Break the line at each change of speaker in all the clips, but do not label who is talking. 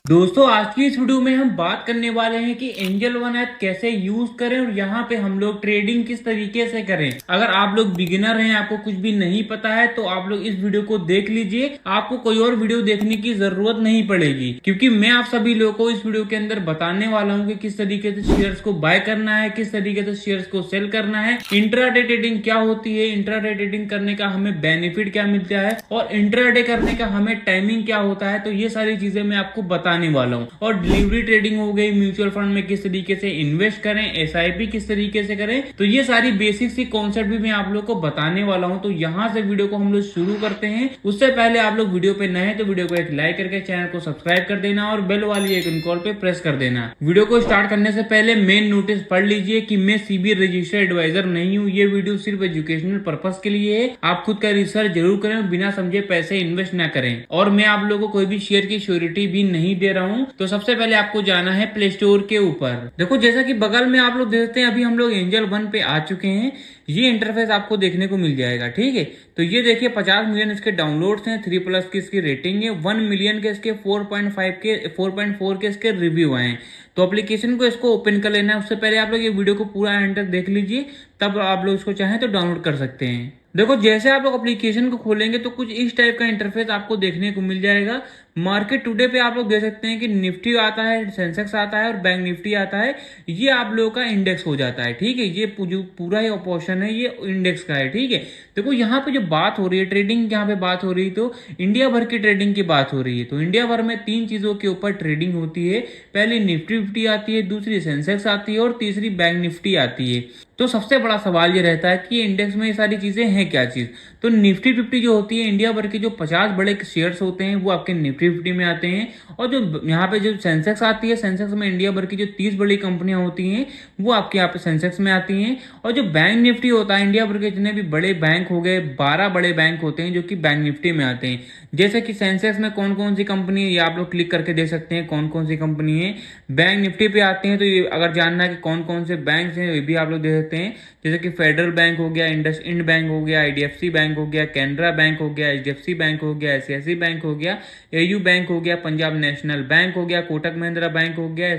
दोस्तों आज की इस वीडियो में हम बात करने वाले हैं कि एंजल वन ऐप कैसे यूज करें और यहाँ पे हम लोग ट्रेडिंग किस तरीके से करें। अगर आप लोग बिगिनर हैं, आपको कुछ भी नहीं पता है, तो आप लोग इस वीडियो को देख लीजिए। आपको कोई और वीडियो देखने की जरूरत नहीं पड़ेगी, क्योंकि मैं आप सभी लोगों को इस वीडियो के अंदर बताने वाला हूँ कि किस तरीके से शेयर्स को बाय करना है, किस तरीके से शेयर्स को सेल करना है, इंट्राडे ट्रेडिंग क्या होती है, इंट्राडे ट्रेडिंग करने का हमें बेनिफिट क्या मिलता है और इंट्राडे करने का हमें टाइमिंग क्या होता है। तो ये सारी चीजें मैं आपको बताने वाला हूँ। और डिलीवरी ट्रेडिंग हो गई, म्यूचुअल फंड में किस तरीके से इन्वेस्ट करें, एसआईपी किस तरीके से करें, तो ये सारी बेसिक सी कॉन्सेप्ट भी मैं आप लोग को बताने वाला हूँ। तो यहाँ से वीडियो को हम लोग शुरू करते हैं। उससे पहले आप लोग वीडियो पे नए हैं तो वीडियो को एक लाइक करके चैनल को सब्सक्राइब कर देना और बेल वाली आइकन कॉल पे प्रेस कर देना। वीडियो को स्टार्ट करने से पहले मेन नोटिस पढ़ लीजिए कि मैं सीबी रजिस्टर्ड एडवाइजर नहीं हूँ। ये वीडियो सिर्फ एजुकेशनल पर्पस के लिए है। आप खुद का रिसर्च जरूर करें, बिना समझे पैसे इन्वेस्ट ना करें। और मैं आप लोगों को कोई भी शेयर की श्योरिटी भी नहीं दे रहा हूँ। तो सबसे पहले आपको जाना है प्ले स्टोर के ऊपर। देखो जैसा कि बगल में आप लोग देखते हैं, अभी हम लोग एंजल वन पे आ चुके हैं। ये इंटरफेस आपको देखने को मिल जाएगा, ठीक है। तो ये देखिए 50 मिलियन इसके डाउनलोड्स हैं, 3+ की इसकी रेटिंग है, 1 मिलियन के इसके 4.4 के इसके रिव्यू आए हैं। तो एप्लीकेशन को इसको ओपन कर लेना है। उससे पहले आप लोग ये वीडियो को पूरा एंड तक देख लीजिए, तब आप लोग इसको चाहें तो डाउनलोड कर सकते हैं। देखो जैसे आप लोग एप्लीकेशन को खोलेंगे तो कुछ इस टाइप का इंटरफेस आपको देखने को मिल जाएगा। मार्केट टुडे पे आप लोग देख सकते हैं कि निफ्टी आता है, सेंसेक्स आता है और बैंक निफ्टी आता है। ये आप लोगों का इंडेक्स हो जाता है, ठीक है। ये जो पूरा ये पोर्शन है ये इंडेक्स का है, ठीक है। देखो यहाँ पे जो बात हो रही है ट्रेडिंग, यहाँ पे बात हो रही है तो इंडिया भर की ट्रेडिंग की बात हो रही है। तो इंडिया भर में 3 चीजों के ऊपर ट्रेडिंग होती है। पहली निफ्टी 50 आती है, दूसरी सेंसेक्स आती है और तीसरी बैंक निफ्टी आती है। तो सबसे बड़ा सवाल ये रहता है कि इंडेक्स में ये सारी चीजें हैं क्या चीज। तो निफ्टी 50 जो होती है, इंडिया भर के जो 50 बड़े शेयर्स होते हैं वो आपके निफ्टी 50 में आते हैं। और जो यहाँ पे जो सेंसेक्स आती है, सेंसेक्स में इंडिया भर की जो 30 बड़ी कंपनियां होती हैं वो आपके यहाँ पे सेंसेक्स में आती हैं। और जो बैंक निफ्टी होता है, इंडिया भर के जितने भी बड़े बैंक हो गए, 12 बड़े बैंक होते हैं जो कि बैंक निफ्टी में आते हैं। जैसे कि सेंसेक्स में कौन कौन सी कंपनी है ये आप लोग क्लिक करके देख सकते हैं कौन कौन सी कंपनी है। बैंक निफ्टी पे आते हैं तो ये अगर जानना है कि कौन कौन से बैंक हैं ये भी आप लोग देख सकते हैं। जैसे कि फेडरल बैंक हो गया, इंडसइंड बैंक हो गया, आईडीएफसी बैंक हो गया, कैनरा बैंक हो गया, एचडीएफसी बैंक हो गया, एचडीएफसी बैंक हो गया, एयू बैंक हो गया, पंजाब नेशनल बैंक हो गया, कोटक महिंद्रा बैंक हो गया,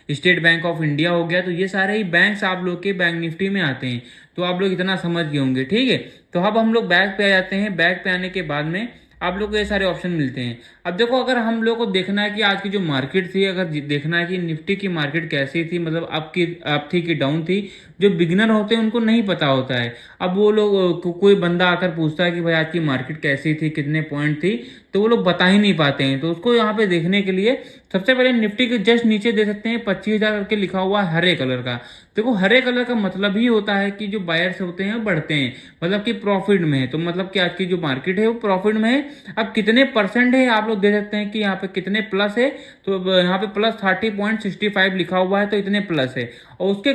स्टेट बैंक ऑफ इंडिया हो गया। तो ये सारे ही बैंक्स आप लोग के बैंक निफ्टी में आते हैं। तो आप लोग इतना समझ गए होंगे, ठीक है। तो अब हम लोग बैक पे आ जाते हैं। बैक पे आने के बाद में आप लोग को ये सारे ऑप्शन मिलते हैं। अब देखो अगर हम लोग को देखना है कि आज की जो मार्केट थी, अगर देखना है कि निफ्टी की मार्केट कैसी थी, मतलब अप थी कि डाउन थी, जो बिगिनर होते हैं उनको नहीं पता होता है। अब वो लोग कोई बंदा आकर पूछता है कि भाई आज की मार्केट कैसी थी, कितने पॉइंट थी, तो वो लोग बता ही नहीं पाते हैं। तो उसको यहाँ पे देखने के लिए सबसे पहले निफ्टी के जस्ट नीचे दे सकते हैं 25,000 करके लिखा हुआ है हरे कलर का। देखो हरे कलर का मतलब ही होता है कि जो बायर्स होते हैं बढ़ते हैं, मतलब कि प्रॉफिट में है। तो मतलब कि आज की जो मार्केट है वो प्रॉफिट में है। अब कितने परसेंट है आप लोग देख सकते हैं कि यहाँ पे कितने प्लस है। तो यहाँ पे प्लस 30.65 लिखा हुआ है, तो इतने प्लस है। और उसके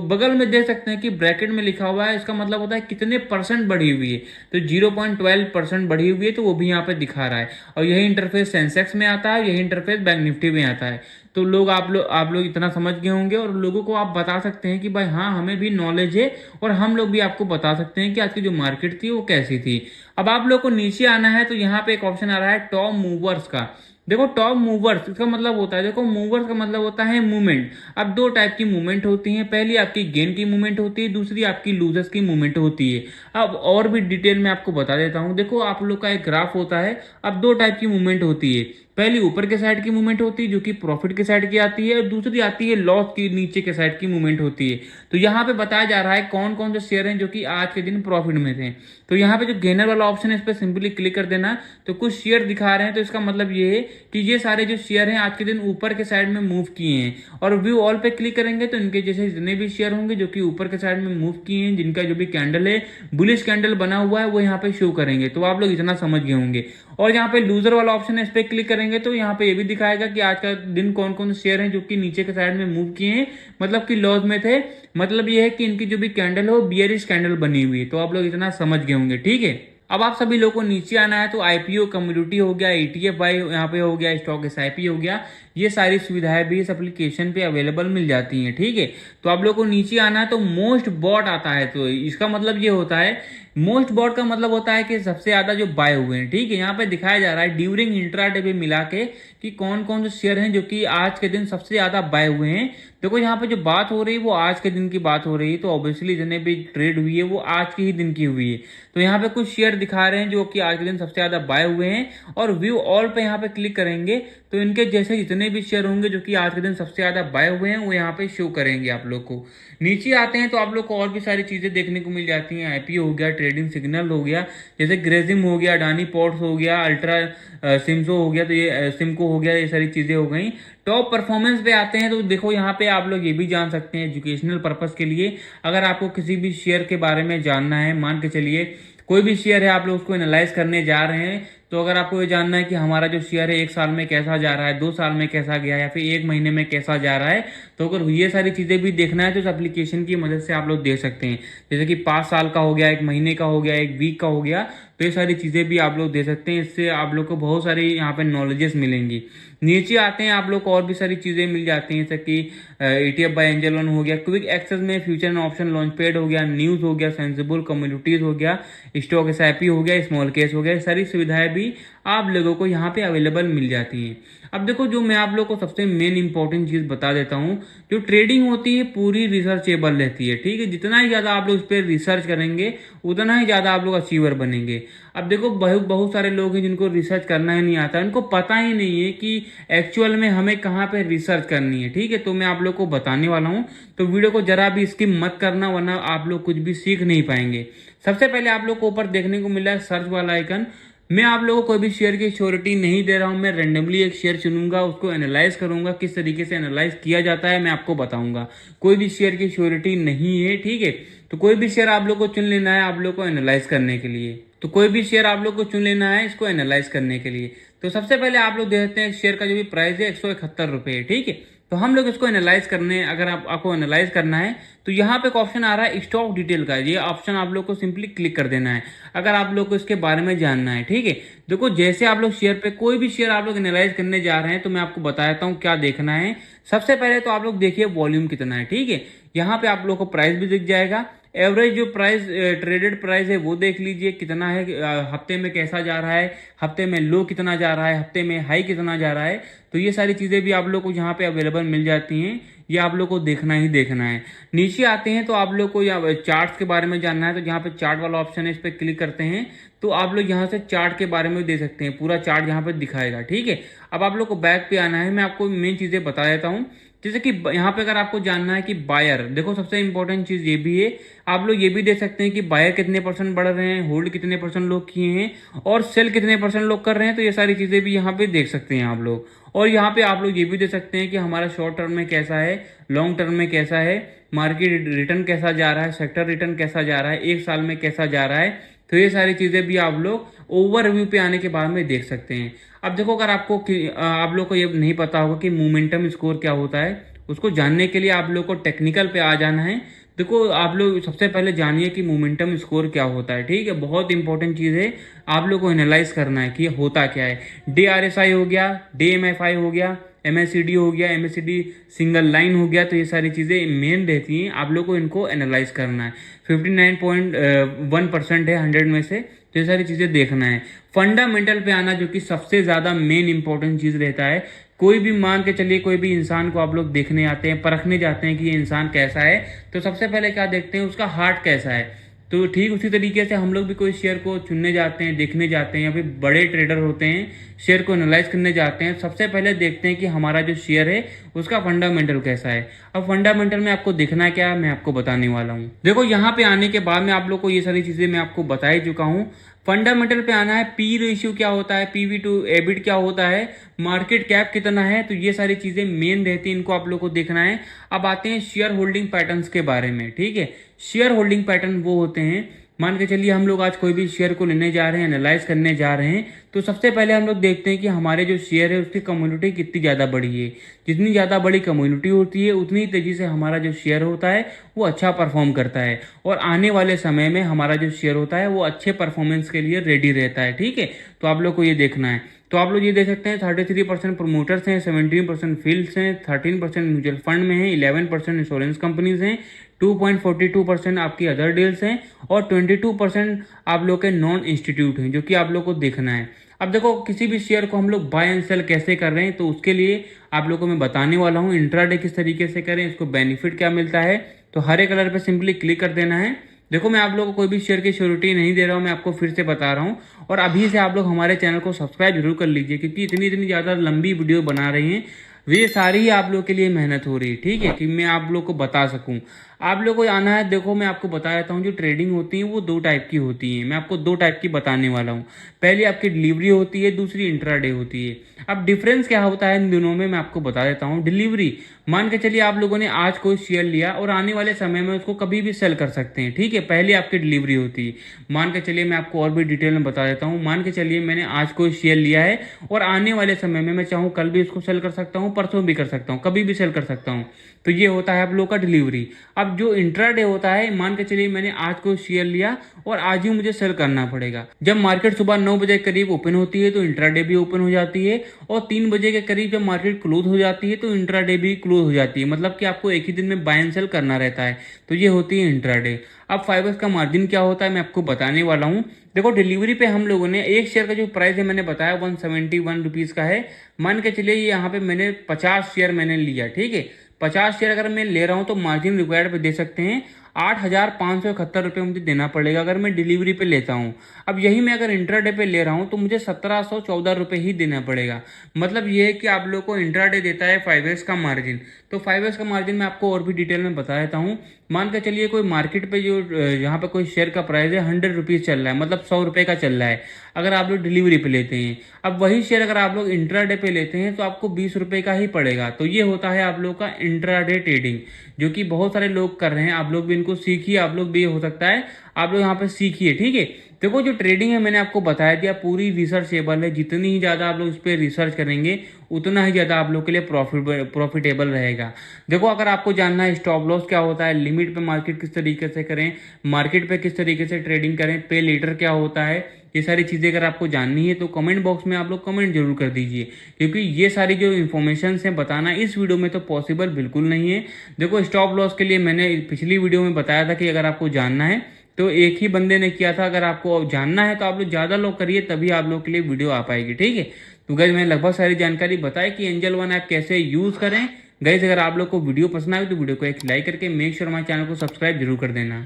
बगल में देख सकते हैं कि ब्रैकेट में लिखा हुआ है, इसका मतलब होता है कितने परसेंट बढ़ी हुई है। तो 0.12% बढ़ी हुई है, तो वो भी यहाँ पे दिखा रहा है। और यही इंटरफेस सेंसेक्स में आता है, यही इंटरफेस बैंक निफ्टी में आता है। तो लोग आप लोग इतना समझ गए होंगे और लोगों को आप बता सकते हैं कि भाई हाँ हमें भी नॉलेज है और हम लोग भी आपको बता सकते हैं कि आज की जो मार्केट थी वो कैसी थी। अब आप लोग को नीचे आना है तो यहाँ पे एक ऑप्शन आ रहा है टॉप मूवर्स का। देखो टॉप मूवर्स इसका मतलब होता है, देखो मूवर्स का मतलब होता है मूवमेंट। अब 2 टाइप की मूवमेंट होती है, पहली आपकी गेन की मूवमेंट होती है, दूसरी आपकी लूजर्स की मूवमेंट होती है। अब और भी डिटेल में आपको बता देता हूं। देखो आप लोग का एक ग्राफ होता है। अब 2 टाइप की मूवमेंट होती है, पहली ऊपर के साइड की मूवमेंट होती है जो कि प्रॉफिट के साइड की आती है, और दूसरी आती है लॉस की नीचे के साइड की मूवमेंट होती है। तो यहाँ पे बताया जा रहा है कौन कौन से शेयर हैं जो कि आज के दिन प्रॉफिट में थे। तो यहाँ पे जो गेनर वाला ऑप्शन है इस पर सिंपली क्लिक कर देना। तो कुछ शेयर दिखा रहे हैं, तो इसका मतलब ये है कि ये सारे जो शेयर हैं आज के दिन ऊपर के साइड में मूव किए हैं। और व्यू ऑल पे क्लिक करेंगे तो इनके जैसे जितने भी शेयर होंगे जो कि ऊपर के साइड में मूव किए हैं, जिनका जो भी कैंडल है बुलिश कैंडल बना हुआ है, वो यहाँ पे शो करेंगे। तो आप लोग इतना समझ गए होंगे। और यहाँ पे लूजर वाला ऑप्शन है, इस पे क्लिक करेंगे तो यहाँ पे ये भी दिखाएगा कि आज का दिन कौन कौन से शेयर हैं जो कि नीचे के साइड में मूव किए हैं, मतलब कि लॉस में थे। मतलब ये है कि इनकी जो भी कैंडल हो बियरिश कैंडल बनी हुई है। तो आप लोग इतना समझ गए होंगे, ठीक है। अब आप सभी लोगों को नीचे आना है तो आईपीओ कम्युनिटी हो गया, ईटीएफ बाय यहाँ पे हो गया, स्टॉक एसआईपी हो गया, ये सारी सुविधाएं भी इस एप्लीकेशन पे अवेलेबल मिल जाती हैं, ठीक है। तो आप लोगों को नीचे आना है तो मोस्ट बॉट आता है। तो इसका मतलब ये होता है मोस्ट बॉट का मतलब होता है कि सबसे ज्यादा जो बाय हुए हैं, ठीक है। यहाँ पे दिखाया जा रहा है ड्यूरिंग इंट्राडे पे मिला के कि कौन कौन से शेयर हैं जो कि आज के दिन सबसे ज्यादा बाय हुए हैं। देखो यहाँ पे जो बात हो रही है वो आज के दिन की बात हो रही है, तो ऑब्वियसली जितने भी ट्रेड हुई है वो आज के ही दिन की हुई है। तो यहाँ पे कुछ शेयर दिखा रहे हैं जो कि आज के दिन सबसे ज्यादा बाय हुए हैं, और व्यू ऑल पे यहाँ पे क्लिक करेंगे तो इनके जैसे जितने भी शेयर होंगे जो कि आज के दिन सबसे ज्यादा बाय हुए हैं वो यहाँ पे शो करेंगे आप लोग को। नीचे आते हैं तो आप लोग को और भी सारी चीजें देखने को मिल जाती हैं। आईपीओ हो गया, ट्रेडिंग सिग्नल हो गया, जैसे ग्रेजिम हो गया, अडानी पोर्ट्स हो गया, अल्ट्रा सिम्सो हो गया, तो ये सिमको हो गया, ये सारी चीजें हो गई। टॉप परफॉर्मेंस पे आते हैं तो देखो यहाँ पे आप लोग ये भी जान सकते हैं एजुकेशनल पर्पस के लिए। अगर आपको किसी भी शेयर के बारे में जानना है, मान के चलिए कोई भी शेयर है, आप लोग उसको एनालाइज करने जा रहे हैं, तो अगर आपको ये जानना है कि हमारा जो शेयर है 1 साल में कैसा जा रहा है, 2 साल में कैसा गया, या फिर 1 महीने में कैसा जा रहा है, तो अगर ये सारी चीजें भी देखना है तो इस एप्लीकेशन की मदद से आप लोग देख सकते हैं। जैसे कि 5 साल का हो गया, 1 महीने का हो गया, 1 वीक का हो गया, तो ये सारी चीजें भी आप लोग दे सकते हैं। इससे आप लोग को बहुत सारी यहाँ पे नॉलेजेस मिलेंगी। नीचे आते हैं आप लोग को और भी सारी चीजें मिल जाती हैं, जैसे कि ETF बाय एंजल वन हो गया, क्विक एक्सेस में future and option launch pad हो गया, न्यूज हो गया, सेंसिबल कम्युनिटीज हो गया, स्टॉक SIP हो गया, स्मॉल केस हो गया, सारी सुविधाएं भी आप लोगों को यहाँ पे अवेलेबल मिल जाती हैं। अब देखो जो मैं आप लोग को सबसे मेन इंपॉर्टेंट चीज बता देता हूँ, जो ट्रेडिंग होती है पूरी रिसर्चेबल रहती है, ठीक है। जितना ही ज्यादा आप लोग इस पर रिसर्च करेंगे उतना ही ज्यादा आप लोग अचीवर बनेंगे। अब देखो बहुत बहुत सारे लोग हैं जिनको रिसर्च करना ही नहीं आता, उनको पता ही नहीं है कि एक्चुअल में हमें कहाँ पे रिसर्च करनी है, ठीक है। तो मैं आप लोग को बताने वाला हूँ, तो वीडियो को जरा भी स्किप मत करना, वरना आप लोग कुछ भी सीख नहीं पाएंगे। सबसे पहले आप लोग को ऊपर देखने को मिल रहा है सर्च वाला आइकन। मैं आप लोगों को कोई भी शेयर की श्योरिटी नहीं दे रहा हूं, मैं रेंडमली एक शेयर चुनूंगा, उसको एनालाइज करूंगा, किस तरीके से एनालाइज किया जाता है मैं आपको बताऊंगा। कोई भी शेयर की श्योरिटी नहीं है, ठीक है। तो कोई भी शेयर आप लोग को चुन लेना है आप लोग को एनालाइज करने के लिए, तो कोई भी शेयर आप लोग को चुन लेना है इसको एनालाइज करने के लिए। तो सबसे पहले आप लोग देखते हैं शेयर का जो भी प्राइस है 171 रुपए, ठीक है। तो हम लोग इसको एनालाइज करने, अगर आपको एनालाइज करना है तो यहाँ पे एक ऑप्शन आ रहा है स्टॉक डिटेल का, ये ऑप्शन आप लोग को सिंपली क्लिक कर देना है अगर आप लोग को इसके बारे में जानना है, ठीक है। देखो जैसे आप लोग शेयर पे कोई भी शेयर आप लोग एनालाइज करने जा रहे हैं तो मैं आपको बताता हूँ क्या देखना है। सबसे पहले तो आप लोग देखिए वॉल्यूम कितना है, ठीक है। यहाँ पे आप लोग को प्राइस भी दिख जाएगा, एवरेज जो प्राइस ट्रेडेड प्राइस है वो देख लीजिए कितना है, हफ्ते में कैसा जा रहा है, हफ्ते में लो कितना जा रहा है, हफ्ते में हाई कितना जा रहा है। तो ये सारी चीजें भी आप लोग को यहाँ पे अवेलेबल मिल जाती हैं, ये आप लोग को देखना ही देखना है। नीचे आते हैं तो आप लोग को यहाँ चार्ट के बारे में जानना है, तो यहाँ पे चार्ट वाला ऑप्शन है, इस पर क्लिक करते हैं तो आप लोग यहाँ से चार्ट के बारे में दे सकते हैं, पूरा चार्ट यहाँ पे दिखाएगा, ठीक है। अब आप लोग को बैक पे आना है, मैं आपको मेन चीजें बता देता हूँ। जैसे कि यहाँ पे अगर आपको जानना है कि बायर, देखो सबसे इंपॉर्टेंट चीज ये भी है, आप लोग ये भी देख सकते हैं कि बायर कितने परसेंट बढ़ रहे हैं, होल्ड कितने परसेंट लोग किए हैं, और सेल कितने परसेंट लोग कर रहे हैं। तो ये सारी चीजें भी यहाँ पे देख सकते हैं आप लोग। और यहाँ पे आप लोग ये भी देख सकते हैं कि हमारा शॉर्ट टर्म में कैसा है, लॉन्ग टर्म में कैसा है, मार्केट रिटर्न कैसा जा रहा है, सेक्टर रिटर्न कैसा जा रहा है, 1 साल में कैसा जा रहा है। तो ये सारी चीजें भी आप लोग ओवरव्यू पे आने के बाद में देख सकते हैं। अब देखो अगर आपको आप लोग को ये नहीं पता होगा कि मोमेंटम स्कोर क्या होता है, उसको जानने के लिए आप लोग को टेक्निकल पे आ जाना है। देखो आप लोग सबसे पहले जानिए कि मोमेंटम स्कोर क्या होता है, ठीक है। बहुत इंपॉर्टेंट चीज है, आप लोग को एनालाइज करना है कि होता क्या है। DRSI हो गया, DMFI हो गया, MACD हो गया, MACD सिंगल लाइन हो गया, तो ये सारी चीजें मेन रहती हैं, आप लोग को इनको एनालाइज करना है। 59.1% है 100 में से, तो ये सारी चीजें देखना है। फंडामेंटल पे आना, जो कि सबसे ज्यादा मेन इंपॉर्टेंट चीज रहता है। कोई भी मान के चलिए कोई भी इंसान को आप लोग देखने आते हैं, परखने जाते हैं कि ये इंसान कैसा है, तो सबसे पहले क्या देखते हैं, उसका हार्ट कैसा है। तो ठीक उसी तरीके से हम लोग भी कोई शेयर को चुनने जाते हैं, देखने जाते हैं, या फिर बड़े ट्रेडर होते हैं शेयर को एनालाइज करने जाते हैं, सबसे पहले देखते हैं कि हमारा जो शेयर है उसका फंडामेंटल कैसा है। अब फंडामेंटल में आपको देखना क्या है मैं आपको बताने वाला हूँ। देखो यहाँ पे आने के बाद में आप लोग को ये सारी चीजें मैं आपको बता ही चुका हूँ। फंडामेंटल पे आना है, पी रेशियो क्या होता है, PV टू एबिट क्या होता है, मार्केट कैप कितना है, तो ये सारी चीजें मेन रहती हैं, इनको आप लोग को देखना है। अब आते हैं शेयर होल्डिंग पैटर्न्स के बारे में, ठीक है। शेयर होल्डिंग पैटर्न वो होते हैं, मान के चलिए हम लोग आज कोई भी शेयर को लेने जा रहे हैं, एनालाइज करने जा रहे हैं, तो सबसे पहले हम लोग देखते हैं कि हमारे जो शेयर है उसकी कम्युनिटी कितनी ज़्यादा बड़ी है। जितनी ज़्यादा बड़ी कम्युनिटी होती है उतनी तेज़ी से हमारा जो शेयर होता है वो अच्छा परफॉर्म करता है और आने वाले समय में हमारा जो शेयर होता है वो अच्छे परफॉर्मेंस के लिए रेडी रहता है। ठीक है, तो आप लोग को ये देखना है। तो आप लोग ये देख सकते हैं 33% प्रोमोटर्स हैं, 17% फील्ड्स हैं, 13% म्यूचुअल फंड में हैं, 11% इंश्योरेंस कंपनीज हैं, 2.42% आपकी अदर डील्स हैं और 22% आप लोग के नॉन इंस्टीट्यूट हैं, जो कि आप लोग को देखना है। अब देखो किसी भी शेयर को हम लोग बाय एंड सेल कैसे कर रहे हैं, तो उसके लिए आप लोग को मैं बताने वाला हूँ इंट्राडे किस तरीके से करें, इसको बेनिफिट क्या मिलता है। तो हरे कलर पे सिंपली क्लिक कर देना है। देखो मैं आप लोगों को कोई भी शेयर की श्योरिटी नहीं दे रहा हूँ, मैं आपको फिर से बता रहा हूँ। और अभी से आप लोग हमारे चैनल को सब्सक्राइब जरूर कर लीजिए, क्योंकि इतनी इतनी ज़्यादा लंबी वीडियो बना रही हैं, ये सारी ही आप लोग के लिए मेहनत हो रही है। ठीक है, कि मैं आप लोग को बता सकूं। आप लोग को आना है। देखो मैं आपको बता देता हूँ, जो ट्रेडिंग होती है वो दो टाइप की होती है। मैं आपको दो टाइप की बताने वाला हूँ। पहली आपकी डिलीवरी होती है, दूसरी इंट्राडे होती है। अब डिफरेंस क्या होता है इन दोनों में मैं आपको बता देता हूँ। डिलीवरी, मान के चलिए आप लोगों ने आज कोई शेयर लिया और आने वाले समय में उसको कभी भी सेल कर सकते हैं। ठीक है, पहले आपकी डिलीवरी होती है। मान के चलिए मैं आपको और भी डिटेल में बता देता हूँ। मान के चलिए मैंने आज कोई शेयर लिया है और आने वाले समय में मैं चाहूँ कल भी उसको सेल कर सकता हूँ, परसों भी कर सकता हूँ, कभी भी सेल कर सकता हूँ। तो ये होता है आप लोग का डिलीवरी। अब जो इंट्राडे होता है, मान के चलिए मैंने आज कोई शेयर लिया और आज ही मुझे सेल करना पड़ेगा। जब मार्केट सुबह 9 बजे के करीब ओपन होती है तो इंट्राडे भी ओपन हो जाती है, और 3 बजे के करीब जब मार्केट क्लोज हो जाती है तो इंट्राडे भी क्लोज हो जाती है। मतलब कि आपको एक ही दिन में बाय एंड सेल करना रहता है। तो ये होती है इंट्राडे। अब फाइवर्स का मार्जिन क्या होता है मैं आपको बताने वाला हूँ। देखो डिलीवरी पे हम लोगों ने एक शेयर का जो प्राइस है मैंने बताया 171 रुपीज़ का है। मान के चलिए यहाँ पे मैंने 50 शेयर मैंने लिया। ठीक है, 50 शेयर अगर मैं ले रहा हूँ तो मार्जिन रिक्वायर्ड पे दे सकते हैं 8,571 रुपये मुझे देना पड़ेगा अगर मैं डिलीवरी पे लेता हूँ। अब यही मैं अगर इंट्राडे पे ले रहा हूँ तो मुझे 1714 रुपये ही देना पड़ेगा। मतलब ये है कि आप लोग को इंट्राडे देता है 5S का मार्जिन। तो 5S का मार्जिन मैं आपको और भी डिटेल में बता देता हूँ। मान के चलिए कोई मार्केट पे जो यहाँ पे कोई शेयर का प्राइस है 100 रुपीज़ चल रहा है, मतलब 100 रुपये का चल रहा है अगर आप लोग डिलीवरी पे लेते हैं। अब वही शेयर अगर आप लोग इंट्राडे पे लेते हैं तो आपको 20 रुपये का ही पड़ेगा। तो ये होता है आप लोग का इंट्राडे ट्रेडिंग, जो कि बहुत सारे लोग कर रहे हैं। आप लोग भी इनको सीखिए, आप लोग भी हो सकता है आप लोग यहाँ पे सीखिए। ठीक है, देखो जो ट्रेडिंग है मैंने आपको बताया दिया, पूरी रिसर्चेबल है। जितनी ही ज़्यादा आप लोग इस पर रिसर्च करेंगे उतना ही ज़्यादा आप लोग के लिए प्रॉफिटेबल रहेगा। देखो अगर आपको जानना है स्टॉप लॉस क्या होता है, लिमिट पे मार्केट किस तरीके से करें, मार्केट पे किस तरीके से ट्रेडिंग करें, पे लेटर क्या होता है, ये सारी चीज़ें अगर आपको जाननी है तो कमेंट बॉक्स में आप लोग कमेंट जरूर कर दीजिए, क्योंकि ये सारी जो इन्फॉर्मेशन है बताना इस वीडियो में तो पॉसिबल बिल्कुल नहीं है। देखो स्टॉप लॉस के लिए मैंने पिछली वीडियो में बताया था कि अगर आपको जानना है तो एक ही बंदे ने किया था। अगर आपको जानना है तो आप लोग ज़्यादा लोग करिए, तभी आप लोग के लिए वीडियो आ पाएगी। ठीक है, तो गाइस मैंने लगभग सारी जानकारी बताई कि एंजल वन ऐप कैसे यूज़ करें। गाइस अगर आप लोग को वीडियो पसंद आए तो वीडियो को एक लाइक करके मेक श्योर हमारे चैनल को सब्सक्राइब जरूर कर देना।